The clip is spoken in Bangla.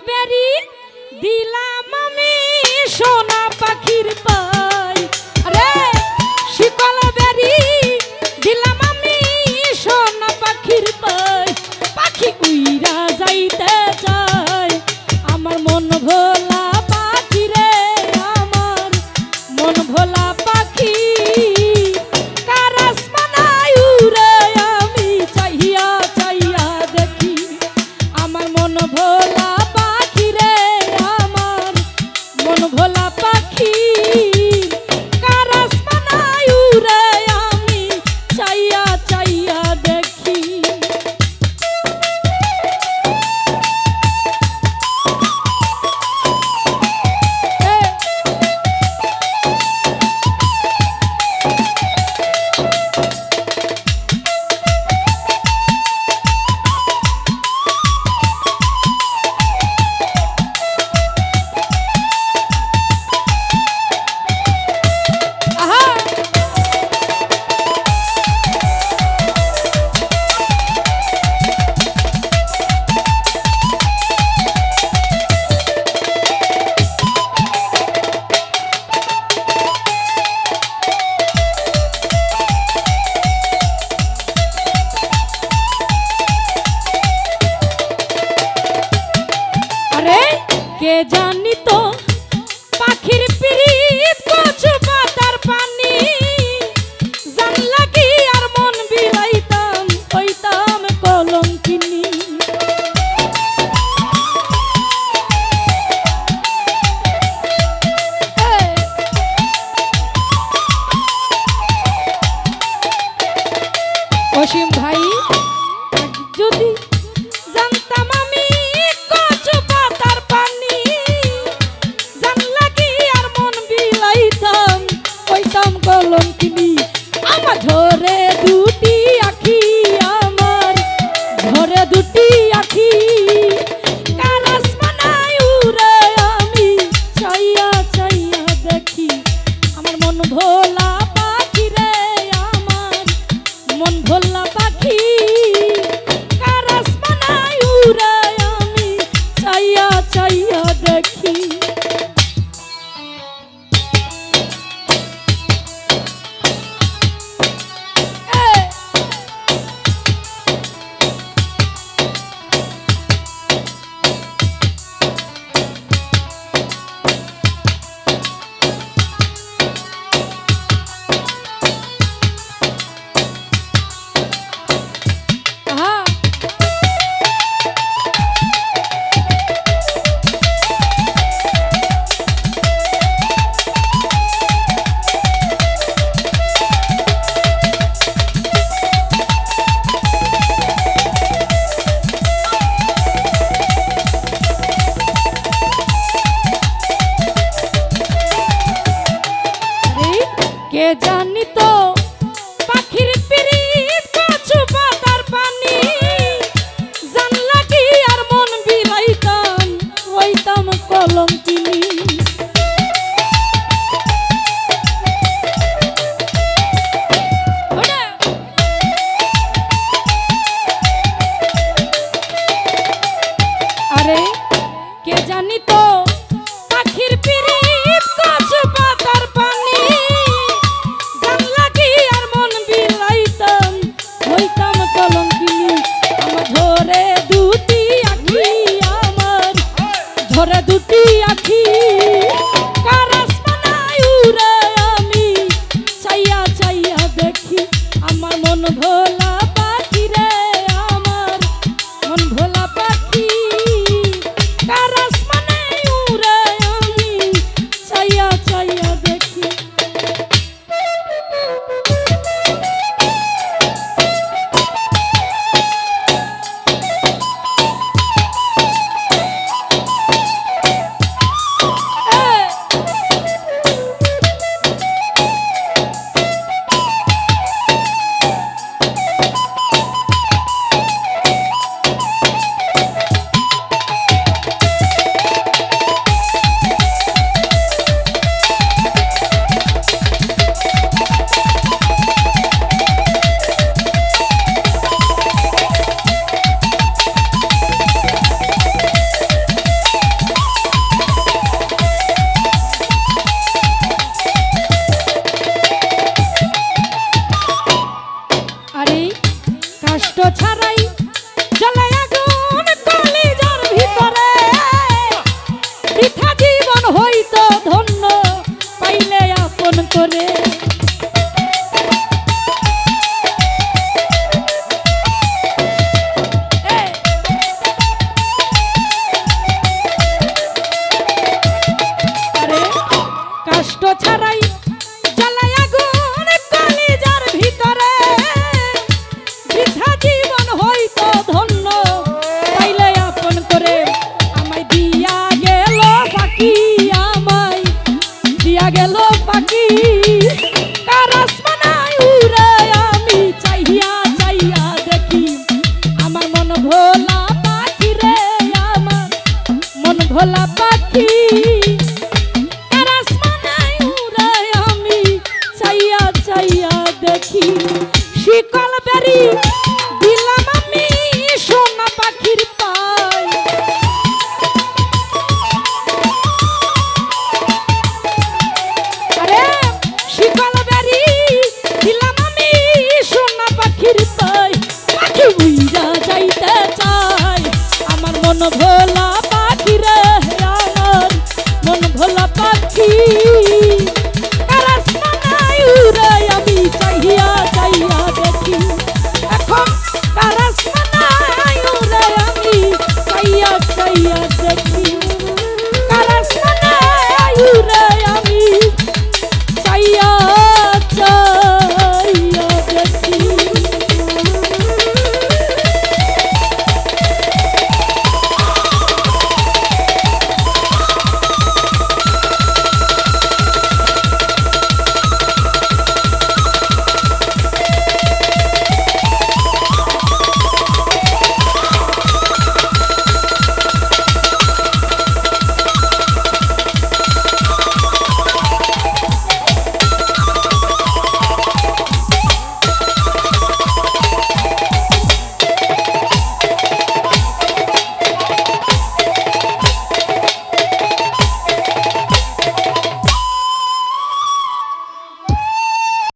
বেরি দিলাম আমি সোনা পাখির পাই, আরে শিকল বেরি দিলাম আমি সোনা পাখির পাই, পাখি উইরা যাইতে চায় আমার মন ভোলা পাখি রে, আমার মন ভোলা পাখি কার আসমানায় উড়ে আমি চাইয়া চাইয়া দেখি, আমার মন ভোলা পাখি রে, আমার মন ভোলা পাখি কার আসমানায় উড়ে আমি চাইয়া চাইয়া দেখি। কে জানি তো পাখির পিরিত কচু পাতার পানি, জানলা কি আর মন বিলাইতাম হইতাম কলঙ্কিনী। অসীম ভাই যদি জানতাম আমি কচু পাতার পানি, জানলা কি আর মন বিলাইতাম হইতাম কলঙ্কিনী। আমার ঝরে দুটি আখি, আমার ঝরে দুটি আখি কার আসমানায় উড়ে আমি চাইয়া চাইয়া দেখি, আমার মন ভোলা পাখি রে, আমার মন ভোলা পাখি কার আসমানায় উড়ে আমি চাইয়া চাইয়া দেখি। কে জানি তো পাখির পিরিত কচু পাতার পানি, জানলা কি আর মন বিলাইতাম হইতাম কলঙ্কিনী। আরে কে জানি তো পাখির পিরিত কচু পাতার পানি, জানলা কি আর মন বিলাইতাম হইতাম কলঙ্কিনী। আমার ঝরে দুটি আখি, আমার ঝরে দুটি আখি কার আসমানায় উড়ে আমি চাইয়া চাইয়া দেখি, আমার মন ভোলা পাখি রে, আমার মন ভোলা পাখি কার আসমানায় উড়ে আমি চাইয়া চাইয়া দেখি। ভোলা পাখি আর আসমানে উড়ায় আমি চাইয়া চাইয়া দেখি শিকল বেরি দিলাম আমি সোনা পাখির পায় আরে শিকল বেরি দিলাম আমি সোনা পাখির পায় পাখি উইরা যাইতে চায় আমার মন ভোলা পাখি রে আমার মন ভোলা পাখি